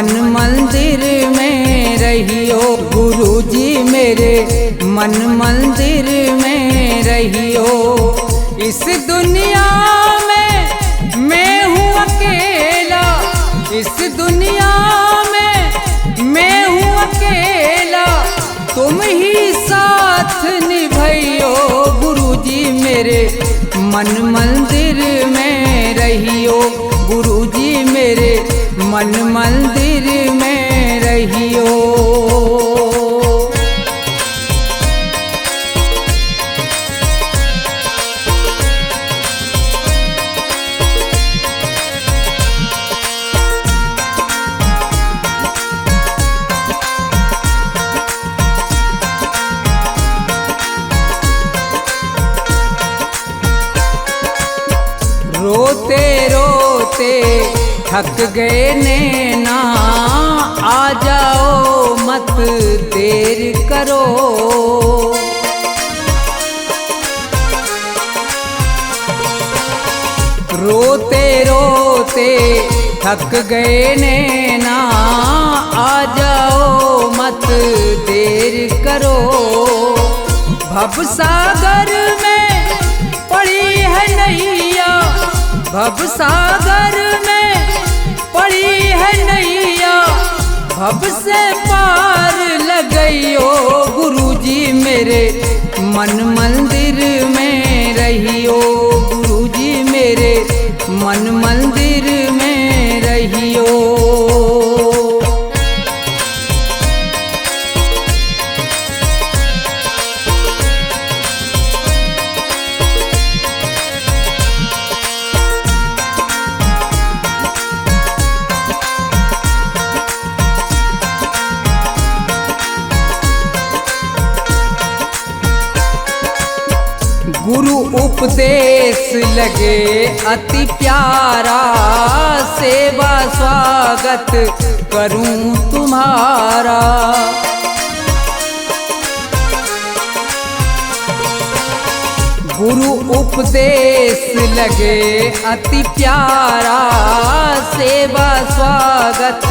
मन मंदिर में रहियो गुरुजी मेरे, मन मंदिर में रहियो। इस दुनिया में मैं हूँ अकेला, इस दुनिया में मैं हूँ अकेला, तुम ही साथ निभाइयो गुरुजी मेरे, मन मंदिर में रहियो गुरुजी मेरे, मन मंदिर में रहियो। रोते रोते थक गए नैना, आ जाओ मत देर करो। रोते रोते थक गए नैना, आ जाओ मत देर करो। भवसागर में पड़ी है नैया, भवसागर में पड़ी है नैया, भव से पार लगइयो गुरुजी मेरे, मन मंदिर में रहियो गुरुजी मेरे, मन मंदिर में रहियो। गुरु उपदेश लगे अति प्यारा, सेवा स्वागत करूं तुम्हारा। गुरु उपदेश लगे अति प्यारा, सेवा स्वागत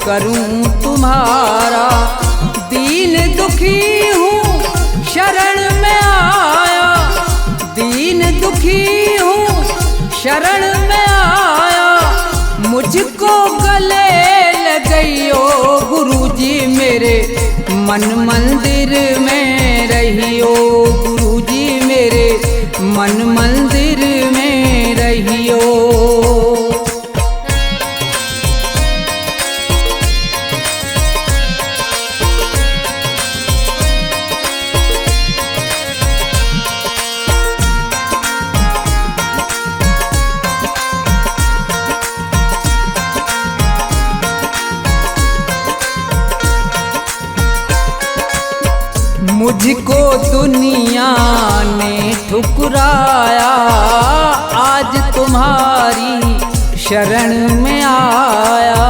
करूं तुम्हारा। दीन दुखी हूँ शरण में आया, दीन दुखी हूँ शरण में आया, मुझको गले लगइयो गुरुजी मेरे, मन मंदिर में रहियो गुरुजी मेरे, मन मंदिर में रहियो। मुझको दुनिया ने ठुकराया, आज तुम्हारी शरण में आया।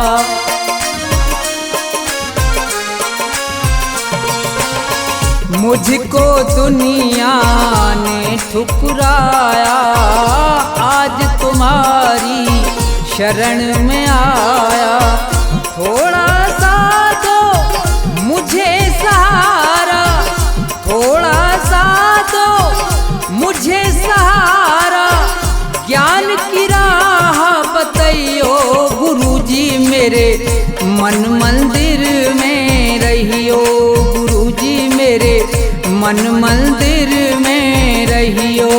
मुझको दुनिया ने ठुकराया, आज तुम्हारी शरण में आया। थोड़ा सा दो मुझे सहारा, थोड़ा सा दो मुझे सहारा, ज्ञान की राह बताइयो गुरुजी मेरे, मन मंदिर में रहियो गुरुजी मेरे, मन मंदिर में रहियो।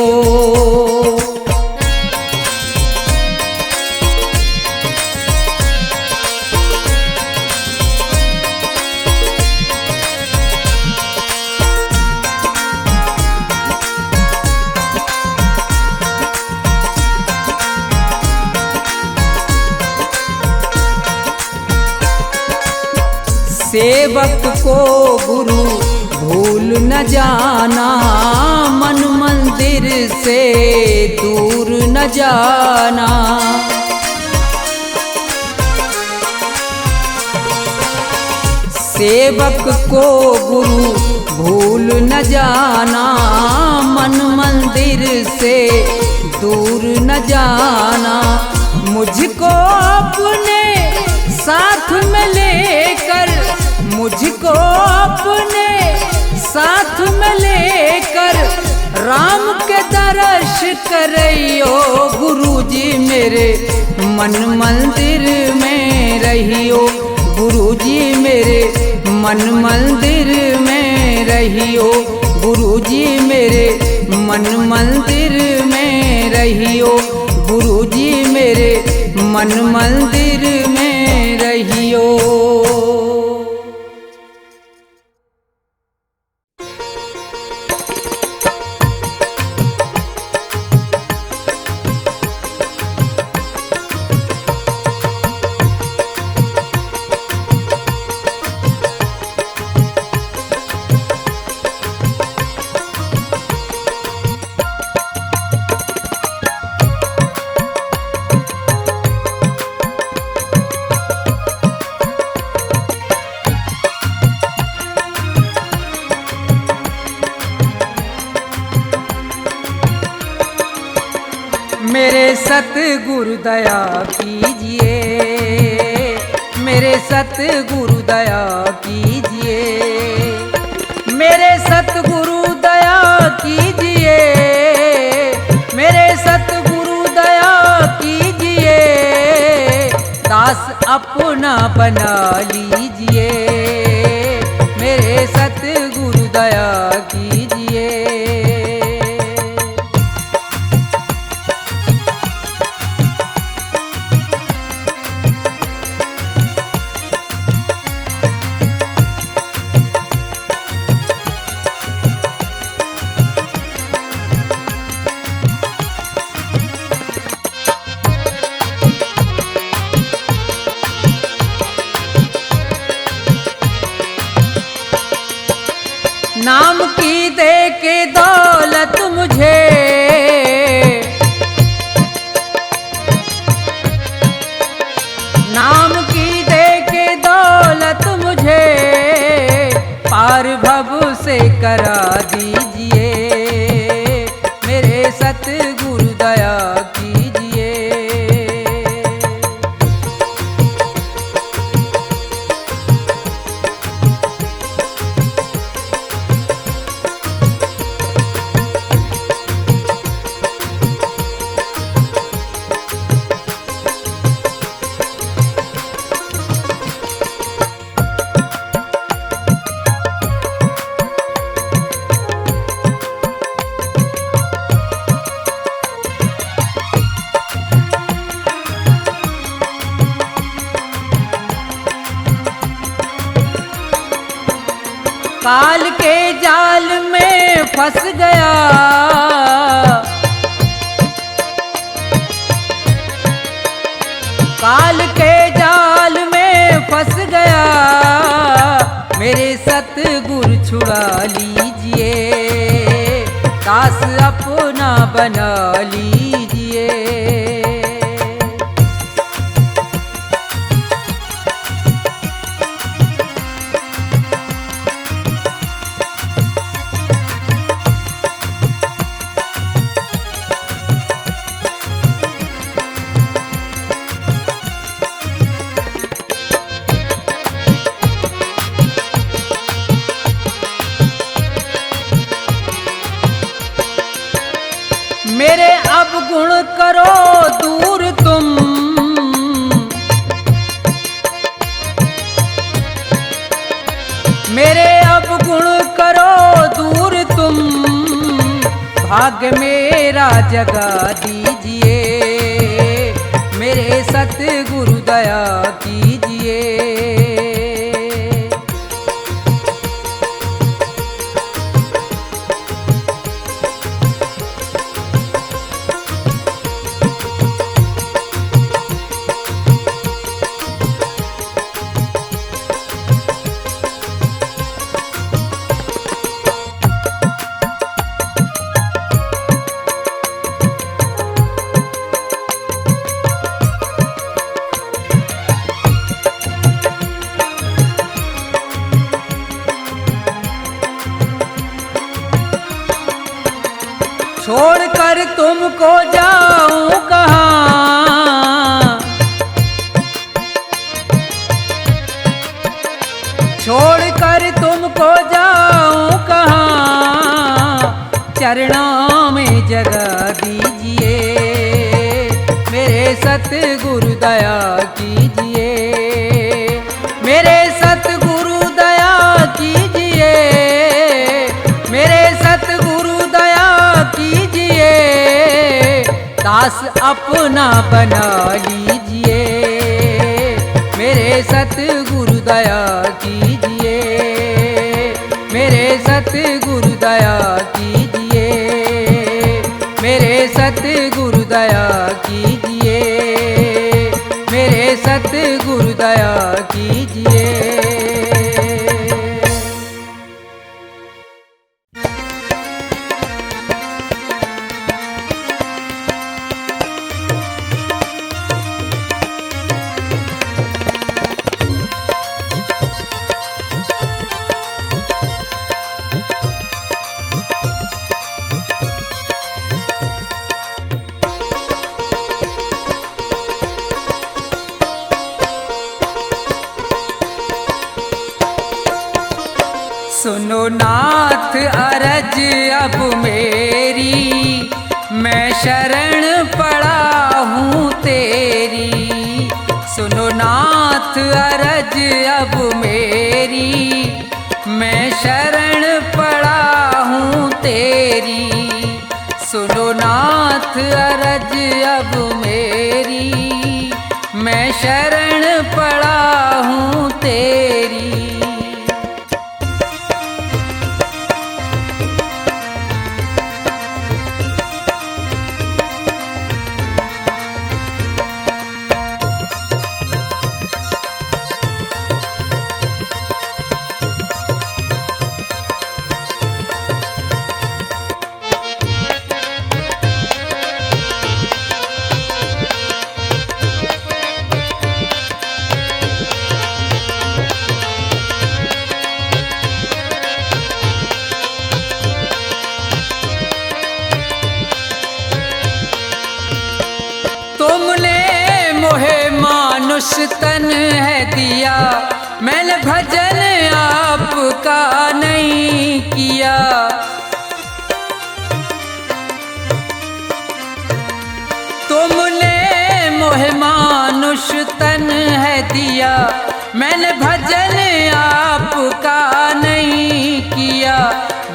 सेवक को गुरु भूल न जाना, मन मंदिर से दूर न जाना। सेवक को गुरु भूल न जाना, मन मंदिर से दूर न जाना। मुझको अपने साथ में में लेकर, मुझको अपने साथ में लेकर राम के दर्श करियो गुरुजी मेरे मन मंदिर में रहियो, गुरुजी मेरे मन मंदिर में रहियो, गुरुजी मेरे मन मंदिर में रहियो, गुरुजी मेरे मन मंदिर में रहियो। मेरे सतगुरु दया कीजिए, मेरे सतगुरु दया कीजिए, मेरे सतगुरु दया कीजिए, मेरे सतगुरु दया कीजिए, दास अपना बना लीजिए, मेरे सतगुरु दया कीजिए। नाम की दे के दौलत मुझे, नाम की दे के दौलत मुझे पार भव से करा दीजिए, मेरे सतगुरु दया कीजिए। काल के जाल में फंस गया, काल के जाल में फंस गया, मेरे सतगुरु छुड़ा लीजिए, दास अपना बना लीजिए। मेरे अब गुण करो दूर तुम, मेरे अब गुण करो दूर तुम, भाग्य मेरा जगा दीजिए, मेरे सतगुरु दया कीजिए। छोड़कर तुमको जाऊं कहाँ, छोड़कर तुमको जाऊं कहाँ, चरणों में जगह दीजिए, मेरे सतगुरु दया कीजिए, मेरे सतगुरु दया कीजिए, मेरे सतगुरु दया कीजिए, दास अपना बना लीजिए, मेरे सतगुरु दया कीजिए, मेरे सतगुरु दया कीजिए, मेरे सतगुरु दया कीजिए, मेरे सतगुरु दया कीजिए। सुनो नाथ अरज अब मेरी, मैं शरण पड़ा हूँ तेरी। सुनो नाथ अरज अब मेरी, मैं शरण पड़ा हूँ तेरी। सुनो नाथ अरज अब मेरी, मैं शरण पड़ा हूँ तेरी। मानुष तन है दिया, मैंने भजन आपका नहीं किया। तुमने मोहे मानुष तन है दिया, मैंने भजन आपका नहीं किया।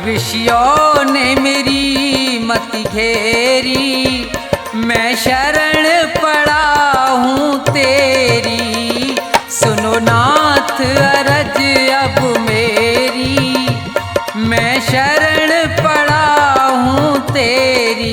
विषयों ने मेरी मत घेरी, मैं शरण पड़ा हूँ तेरी। सुनो नाथ अरज अब मेरी, मैं शरण पड़ा हूँ तेरी।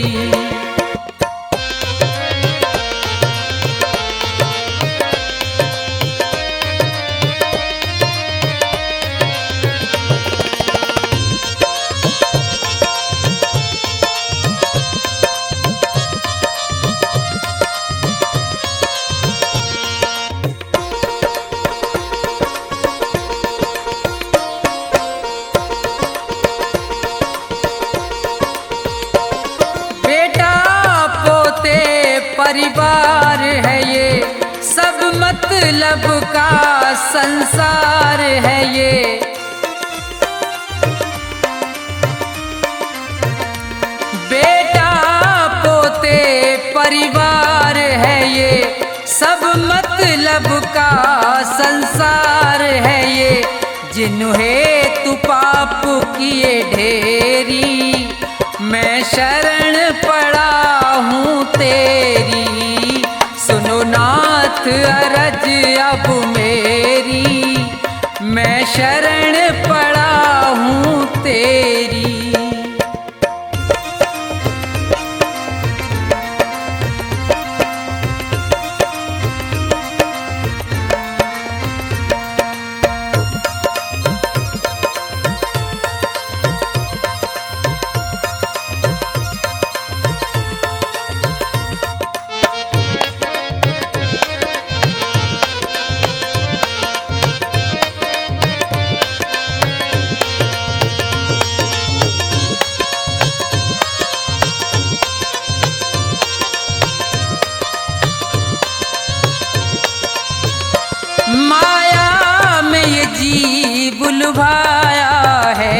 परिवार है ये, सब मतलब का संसार है ये। बेटा पोते परिवार है ये, सब मतलब का संसार है ये। जिन्हें तू पाप किए ढेरी, मैं शरण पड़ा हूँ तेरी। सुनो नाथ अरज अब मेरी, मैं शरण पड़ा हूँ तेरी। लुभाया है,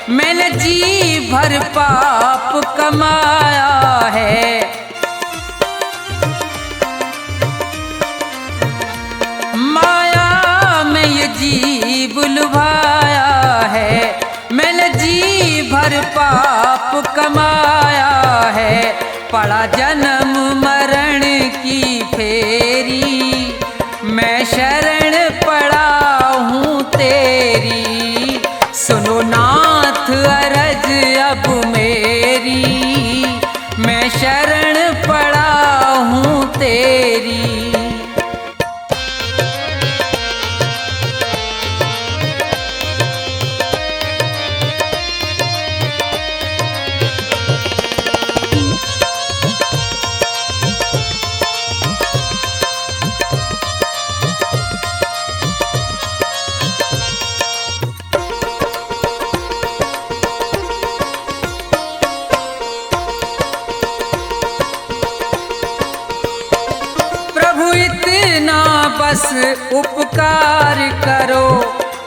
मैंने जी भर पाप कमाया है। माया में ये जीव लुभाया है, मैंने जी भर पाप कमाया है। पड़ा जन्म मरण की फेरी, मैं शरण पड़ा हूँ तेरी। सुनो नाथ अरज अब मेरी, मैं शरण पड़ा हूँ तेरी। बस उपकार करो,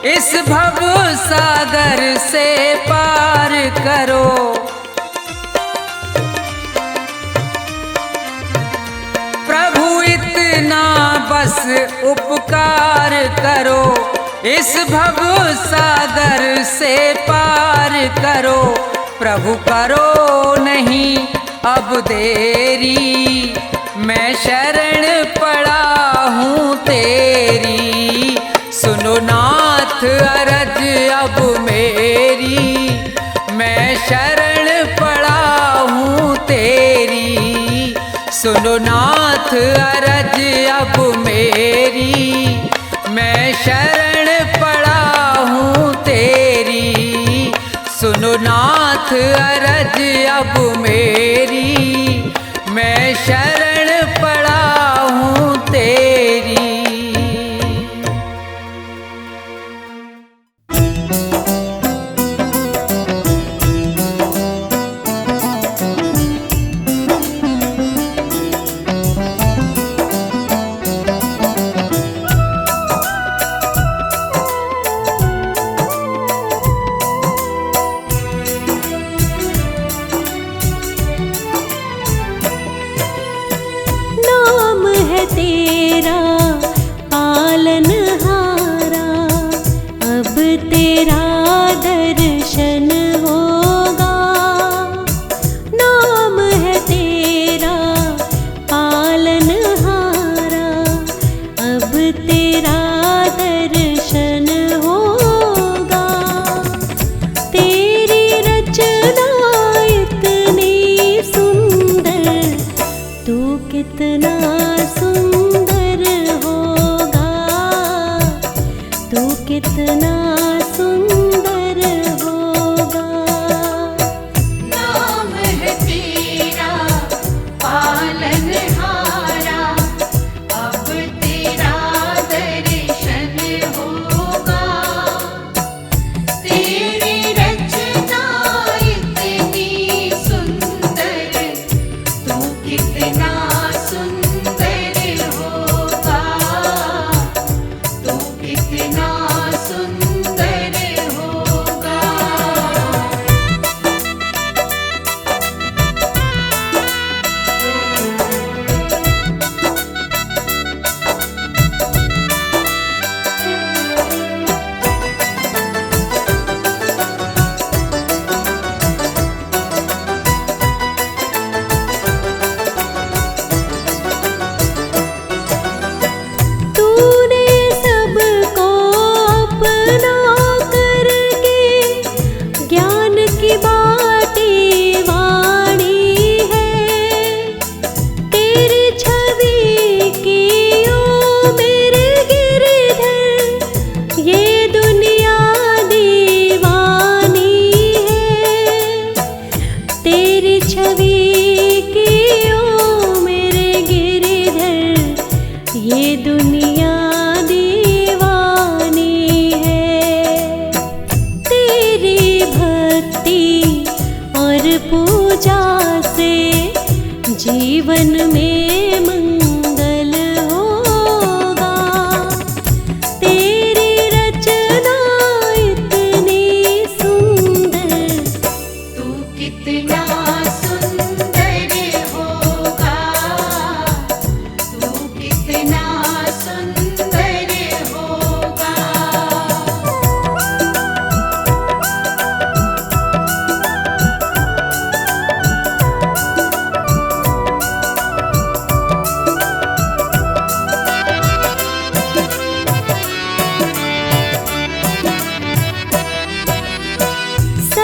इस भव सागर से पार करो। प्रभु इतना बस उपकार करो, इस भव सागर से पार करो। प्रभु करो नहीं अब देरी, मैं शरण पड़ा हूँ तेरी। सुनो नाथ अरज अब मेरी, मैं शरण पड़ा हूँ तेरी। सुनो नाथ अरज अब मेरी, मैं शरण पड़ा हूँ तेरी। सुनो नाथ अरज अब मेरी, मैं शरण पड़ा हूँ तेरी।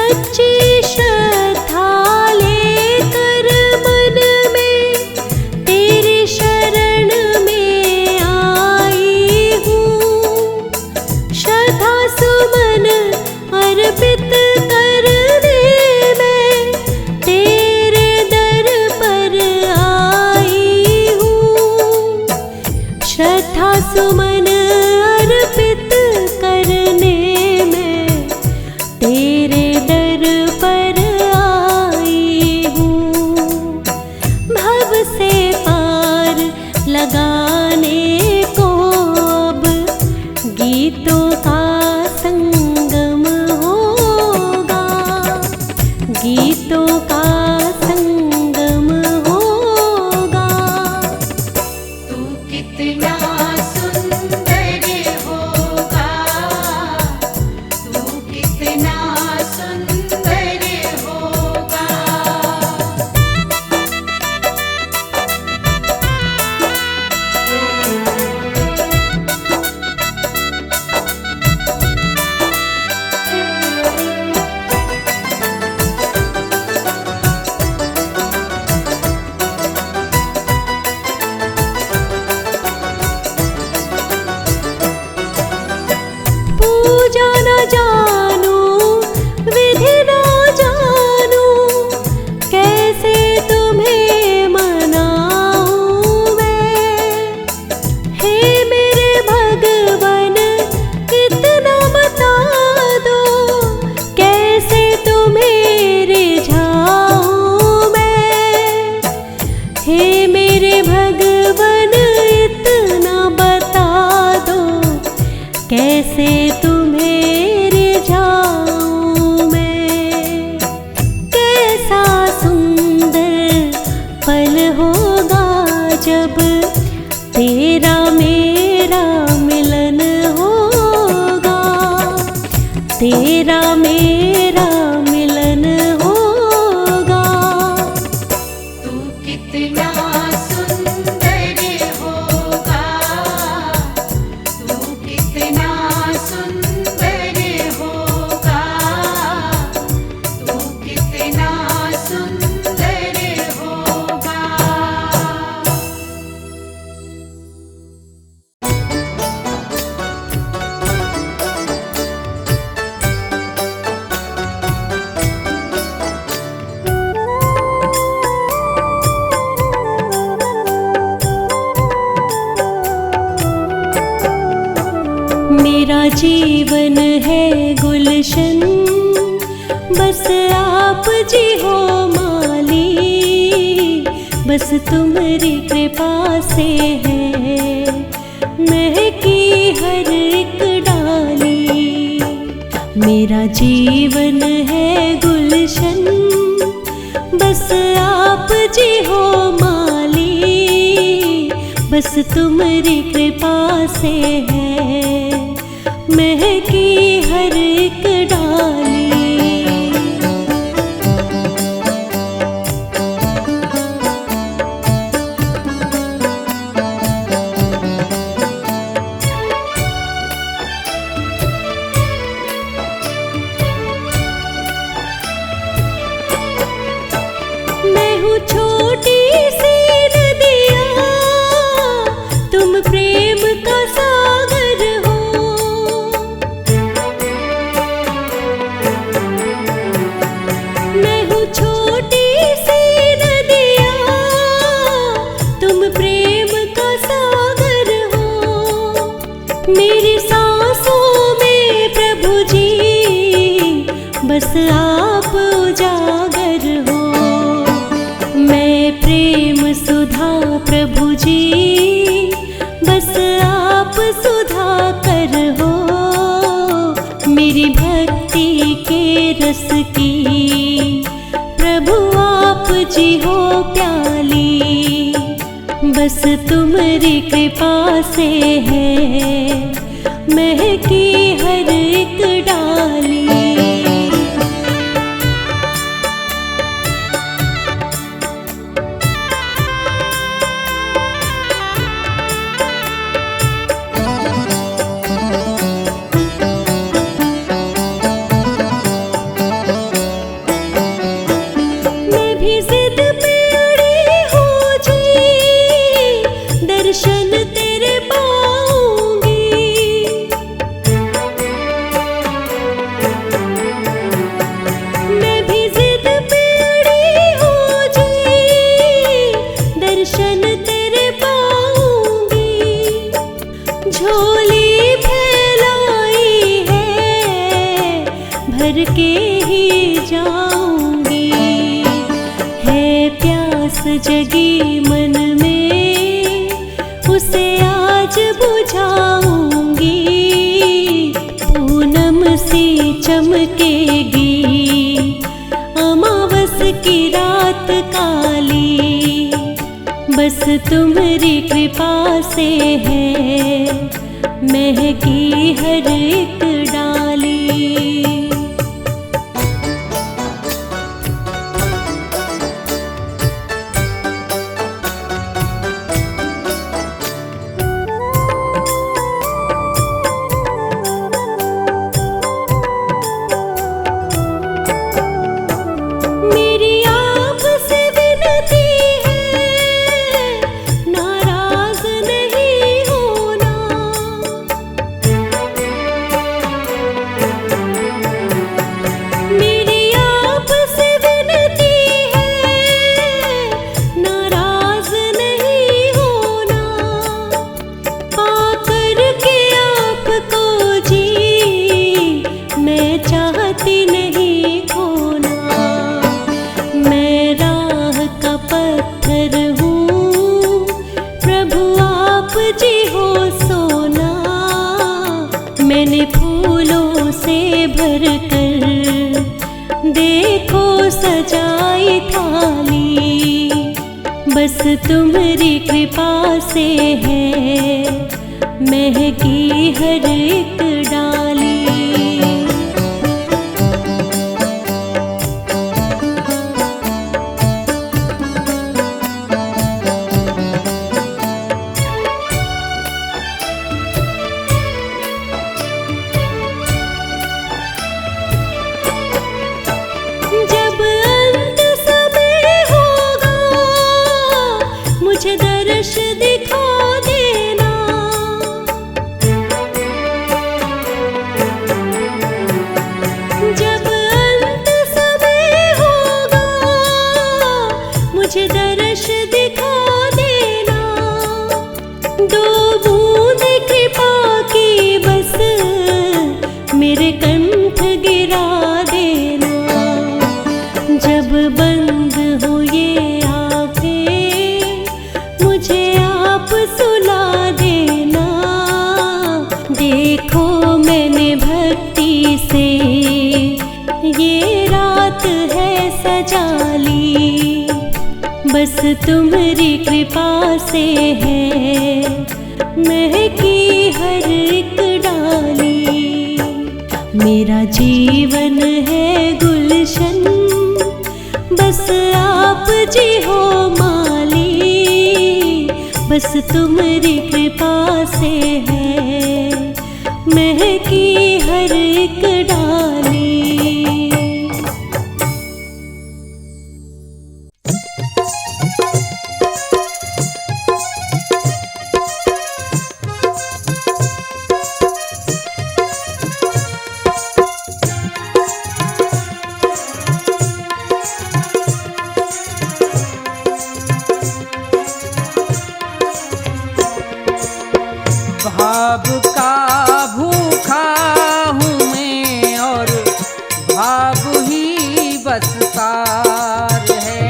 सच्ची श्रद्धा लेकर मन में तेरी शरण में आई हूँ। श्रद्धा सुमन अर्पित करने में तेरे दर पर आई हूँ। श्रद्धा सुमन अर्पित करने में तेरे दर पर आई हूँ। भव से पार लगाने को अब गीतों का संगम होगा, गीतों का संगम होगा। तू कितना सुंदर होगा, तू कितना सुंदर होगा। पूजा न जानूं, विधि न जानूं, कैसे तुम्हें मनाऊं मैं। हे मेरे भगवन इतना बता दो, कैसे तुम्हें रिझाऊं मैं। हे मेरे भगवन इतना बता दो, कैसे तुम्हें रिझाऊं मैं। कैसा सुंदर पल होगा जब तेरा मेरा मिलन होगा, तेरा मेरा मिलन होगा। तू कितना सुंदर होगा, तू कितना सुंदर होगा, तू कितना सुंदर होगा। मेरा जीवन है गुलशन, बस आप जी हो माली। बस तुम्हारी कृपा से है महकी हर एक डाली। मेरा जीवन है गुलशन, बस आप जी हो माली। बस तुम्हारी कृपा से है महकी हर एक डाली। मैं हूँ छोटी सी नदिया, तुम प्रेम का सागर हो। मैं हूँ छोटी सी नदिया, तुम प्रेम का सागर हो। मेरी सांसों में प्रभु जी बस आप उजागर हो। मैं प्रेम सुधा प्रभु जी बस आप सुधा कर हो। मेरी भक्ति के रस की प्रभु आप जी हो प्याली। बस तुम्हारी कृपा से है महकी हर एक डाली। करके ही जाऊंगी। है प्यास जगी मन में, उसे आज बुझाऊंगी। पूनम सी चमकेगी अमावस की रात काली, बस तुम्हारी कृपा से है महकी हर एक डाली। मैंने फूलों से भरकर देखो सजाई थाली, बस तुम्हारी कृपा से है महकी हर एक डाली। दर्श दिखा देना, जब अंत समय होगा मुझे दर्श दिखा देना। दो बूंद कृपा की बस मेरे कंठ गिरा देना, जब बंद हो ये सुला देना। देखो मैंने भक्ति से ये रात है सजा ली, बस तुम्हारी कृपा से है महकी हर एक डाली। मेरा जीवन है गुलशन, बस आप जी हो माली, बस तुम्हारी कृपा से है महकी हर एक डाली। भाव का भूखा हूँ मैं और भाव ही बस सार है।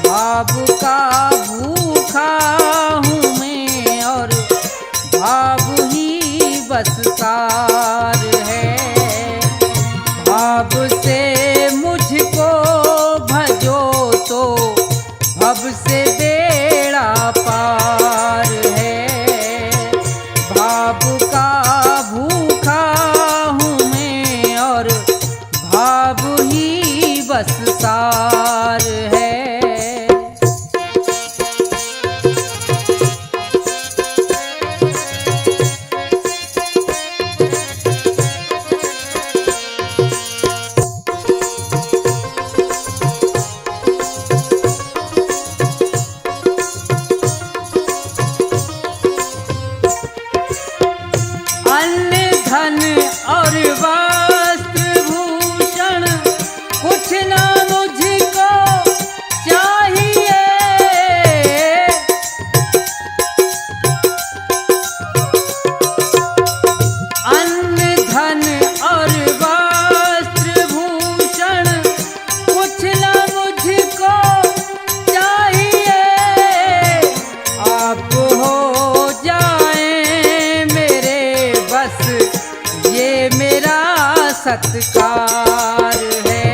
भाव का भूखा हूँ मैं और भाव ही बस सार है। भाव से मुझको भजो तो भव से बेड़ा पार है। भाव का भूखा हूँ मैं और भाव ही बस सार है। और वस्त्र भूषण कुछ ना मुझको चाहिए। अन्न धन और सत्कार है।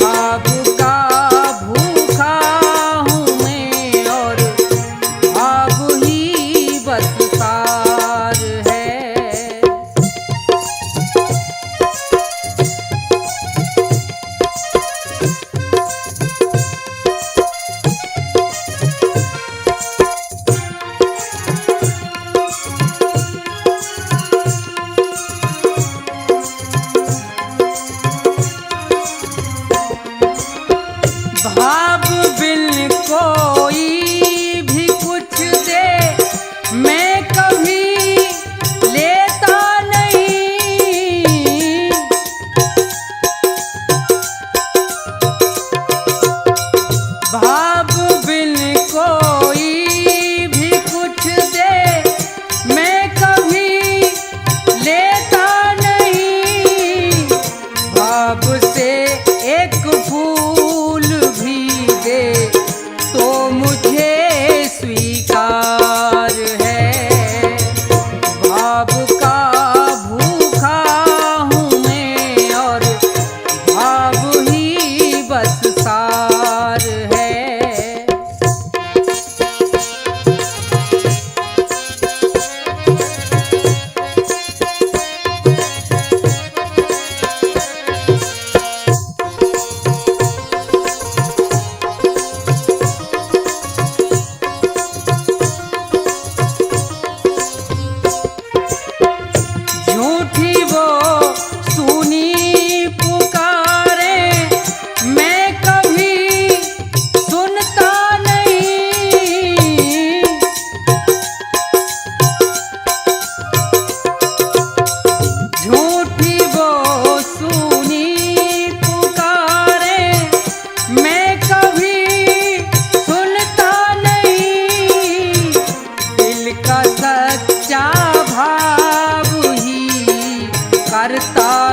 भाव का भूखा हूँ मैं और भाव ही बस सार है। भाव बिन कोई भी कुछ दे मैं कभी लेता नहीं। भाव बिन कोई भी कुछ दे मैं कभी लेता नहीं। भाव से एक फूल भी दे तो मुझे स्वीकार है। भाव का भूखा हूँ मैं और भाव ही बस सार है। झूठी वो सुनी पुकारे मैं कभी सुनता नहीं। झूठी वो सुनी पुकारे मैं कभी सुनता नहीं। दिल का सच्चा भाव ही करता